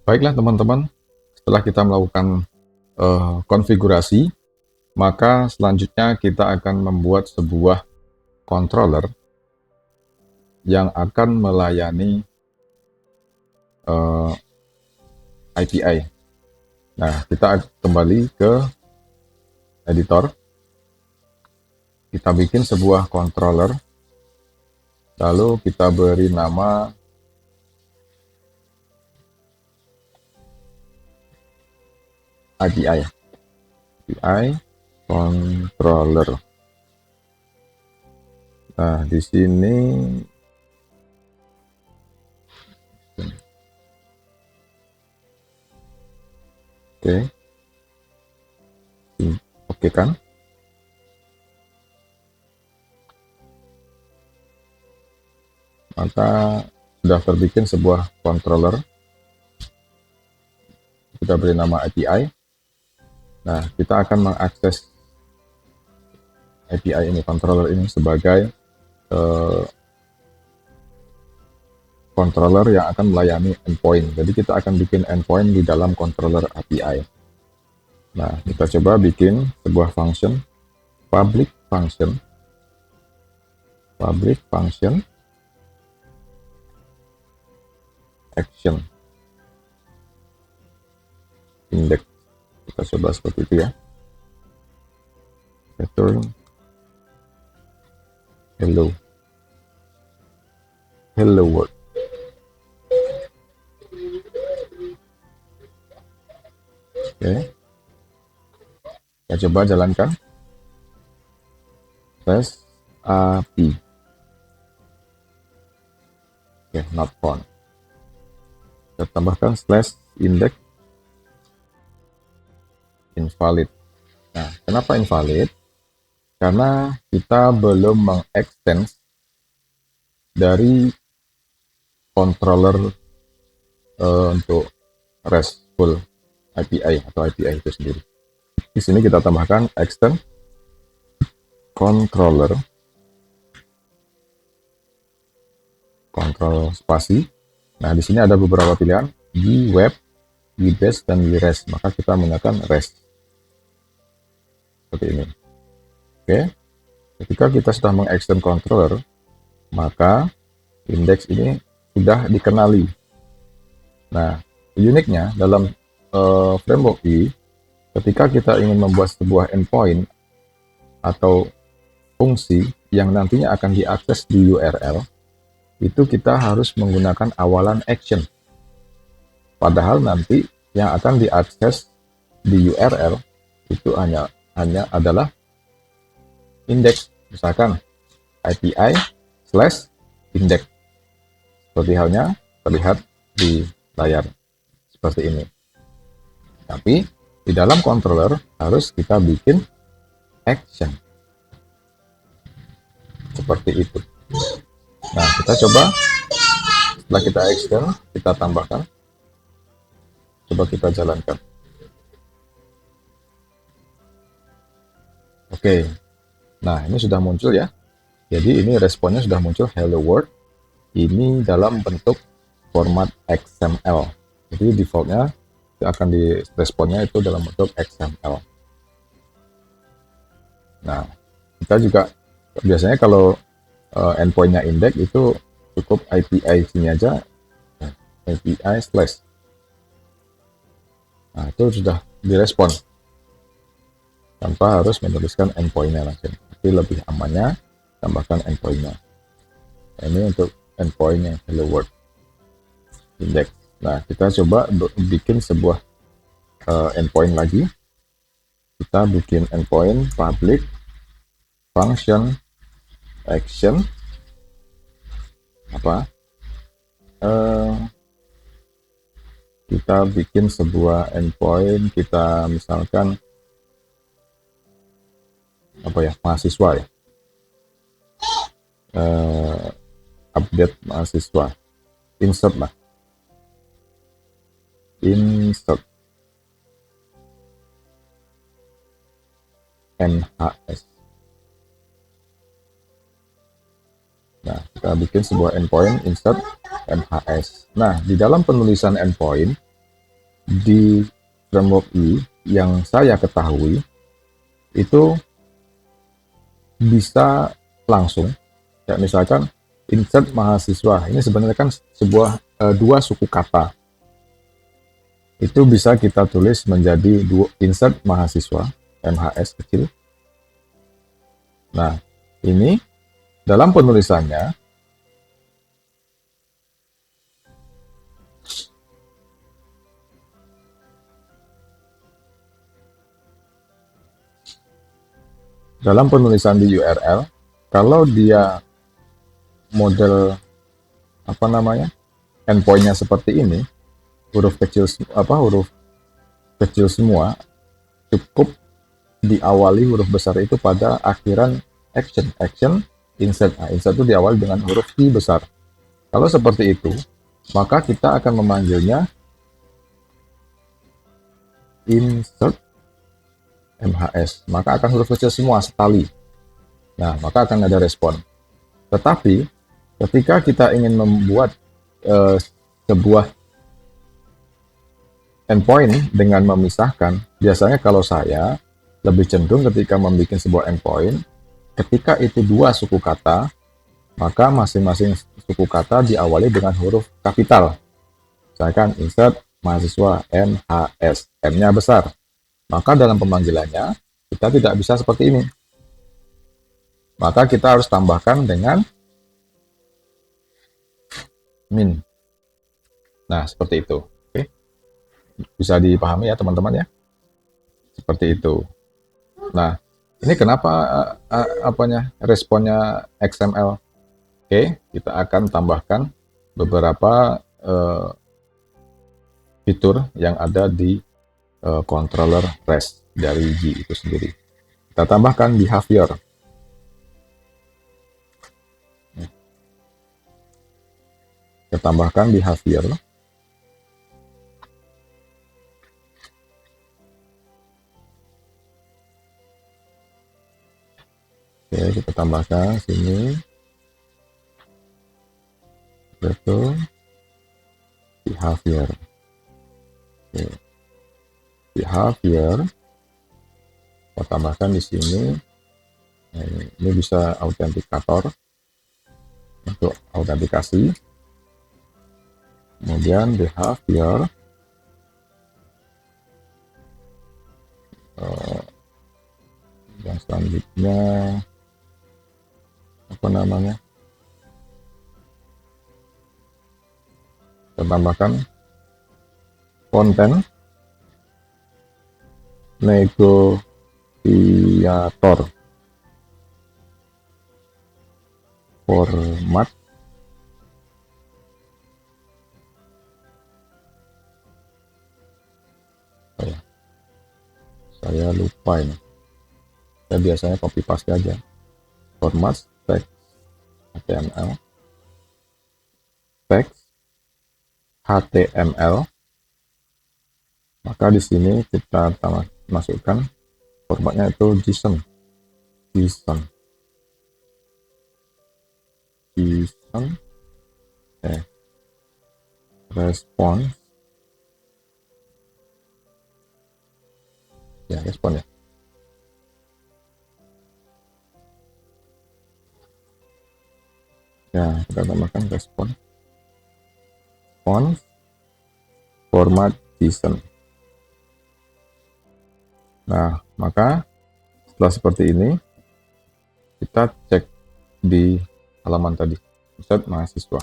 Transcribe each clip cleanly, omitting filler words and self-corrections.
Baiklah teman-teman, setelah kita melakukan konfigurasi, maka selanjutnya kita akan membuat sebuah controller yang akan melayani API. Nah, kita kembali ke editor, kita bikin sebuah controller, lalu kita beri nama API controller. Nah, di sini oke kan? Maka sudah terbikin sebuah controller. Kita beri nama API. Nah, kita akan mengakses API ini, controller ini sebagai controller yang akan melayani endpoint. Jadi kita akan bikin endpoint di dalam controller API. Nah, kita coba bikin sebuah function, public function action index. Kita coba seperti itu ya. Return hello world. Oke. Kita coba jalankan. Test API. Oke, not found. Kita tambahkan /index invalid. Nah, kenapa invalid? Karena kita belum mengextend dari controller untuk RESTful API atau API itu sendiri. Di sini kita tambahkan extend controller kontrol spasi. Nah, di sini ada beberapa pilihan, web, base, dan rest. Maka kita menggunakan rest. Seperti ini. Oke. Ketika kita sudah mengextend controller, maka indeks ini sudah dikenali. Nah, uniknya dalam framework I, ketika kita ingin membuat sebuah endpoint atau fungsi yang nantinya akan diakses di URL, itu kita harus menggunakan awalan action. Padahal nanti yang akan diakses di URL itu hanya adalah index, misalkan API/index, seperti halnya terlihat di layar seperti ini. Tapi di dalam controller harus kita bikin action seperti itu. Nah, kita coba setelah kita extend, kita tambahkan, coba kita jalankan. Oke, nah ini sudah muncul ya. Jadi ini responnya sudah muncul, hello world. Ini dalam bentuk format XML. Jadi defaultnya akan diresponnya itu dalam bentuk XML. Nah, kita juga biasanya kalau endpointnya index itu cukup API sini aja, API/. Nah, itu sudah direspon tanpa harus menuliskan endpointnya langsung. Tapi lebih amannya tambahkan endpointnya. Nah, ini untuk endpointnya hello world index. Nah, kita coba bikin sebuah endpoint lagi. Kita bikin endpoint public function action kita bikin sebuah endpoint, kita misalkan mahasiswa ya, update mahasiswa, insert NHS. Nah, kita bikin sebuah endpoint insert NHS. Nah, di dalam penulisan endpoint di framework I yang saya ketahui itu bisa langsung, ya misalkan insert mahasiswa, ini sebenarnya kan sebuah dua suku kata, itu bisa kita tulis menjadi insert mahasiswa, MHS kecil. Nah, ini dalam penulisannya dalam penulisan di URL, kalau dia model apa namanya endpointnya seperti ini, huruf kecil semua, cukup diawali huruf besar itu pada akhiran action insert. Nah, insert itu diawali dengan huruf I besar. Kalau seperti itu, maka kita akan memanggilnya insert MHS, maka akan huruf kecil semua sekali. Nah, maka akan ada respon. Tetapi ketika kita ingin membuat sebuah endpoint dengan memisahkan, biasanya kalau saya lebih cenderung ketika membuat sebuah endpoint, ketika itu dua suku kata, maka masing-masing suku kata diawali dengan huruf kapital. Misalkan insert mahasiswa MHS, M-nya besar. Maka dalam pemanggilannya, kita tidak bisa seperti ini. Maka kita harus tambahkan dengan min. Nah, seperti itu. Oke. Bisa dipahami ya teman-teman ya? Seperti itu. Nah, ini kenapa responnya XML? Oke, kita akan tambahkan beberapa fitur yang ada di controller REST dari G itu sendiri. Kita tambahkan behavior. Kita tambahkan behavior. Oke, kita tambahkan sini. Betul. Behavior. Oke. Behavior. Kita tambahkan di sini. Ini bisa autentikator untuk autentikasi. Kemudian behavior. Yang selanjutnya apa namanya? Kita tambahkan konten negosiator format saya lupa ini. Saya biasanya copy paste aja. Format text HTML, text HTML. Maka di sini kita masukkan formatnya itu JSON. Respon. Ya, respon ya. Ya, kita tambahkan respon. Format JSON. Nah, maka setelah seperti ini, kita cek di halaman tadi. Insert mahasiswa.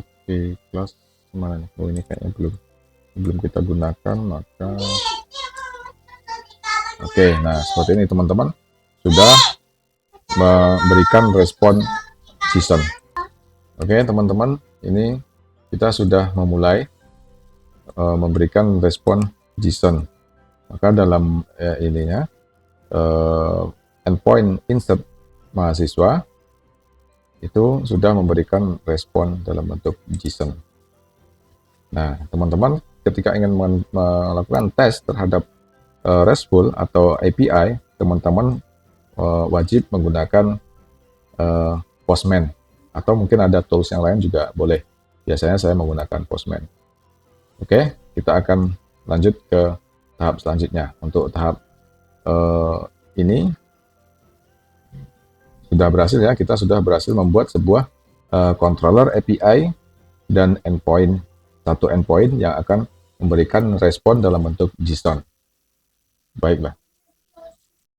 Oke, kelas mana nih? Oh, ini kayaknya belum kita gunakan, maka oke, nah seperti ini teman-teman, sudah memberikan respon JSON. Oke teman-teman, ini kita sudah memulai memberikan respon JSON. Maka dalam ininya endpoint insert mahasiswa itu sudah memberikan respon dalam bentuk JSON. Nah teman-teman, ketika ingin melakukan tes terhadap RESTful atau API, teman-teman wajib menggunakan Postman, atau mungkin ada tools yang lain juga boleh. Biasanya saya menggunakan Postman. Oke, kita akan lanjut ke tahap selanjutnya. Untuk tahap ini sudah berhasil ya, kita sudah berhasil membuat sebuah controller API dan endpoint, satu endpoint yang akan memberikan respon dalam bentuk JSON. Baiklah.